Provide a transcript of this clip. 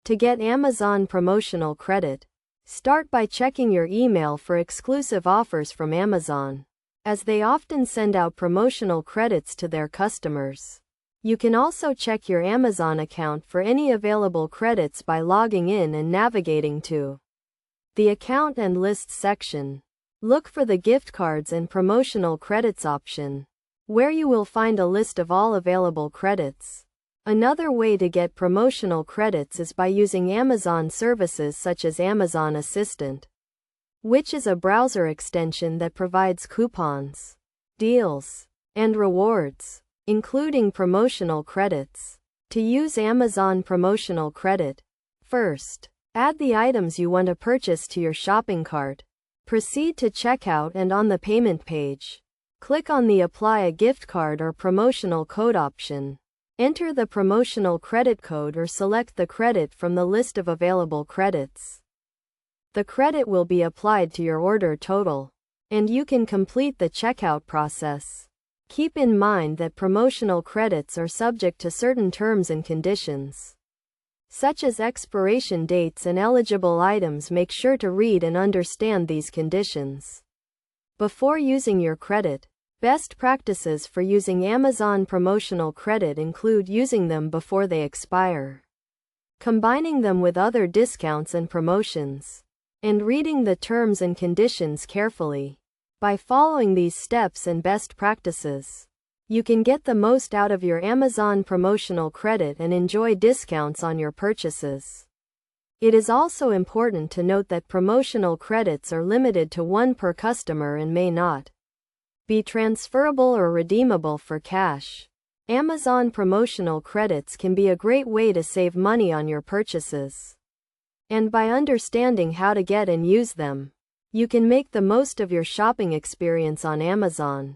To get Amazon promotional credit, start by checking your email for exclusive offers from Amazon, as they often send out promotional credits to their customers. You can also check your Amazon account for any available credits by logging in and navigating to the Account and Lists section. Look for the Gift Cards and Promotional Credits option, where you will find a list of all available credits. Another way to get promotional credits is by using Amazon services such as Amazon Assistant, which is a browser extension that provides coupons, deals, and rewards, including promotional credits. To use Amazon promotional credit, first, add the items you want to purchase to your shopping cart. Proceed to checkout, and on the payment page, click on the Apply a Gift Card or Promotional Code option. Enter the promotional credit code or select the credit from the list of available credits. The credit will be applied to your order total, and you can complete the checkout process. Keep in mind that promotional credits are subject to certain terms and conditions, such as expiration dates and eligible items. Make sure to read and understand these conditions before using your credit. Best practices for using Amazon promotional credit include using them before they expire, combining them with other discounts and promotions, and reading the terms and conditions carefully. By following these steps and best practices, you can get the most out of your Amazon promotional credit and enjoy discounts on your purchases. It is also important to note that promotional credits are limited to one per customer and may not be transferable or redeemable for cash. Amazon promotional credits can be a great way to save money on your purchases. And by understanding how to get and use them, you can make the most of your shopping experience on Amazon.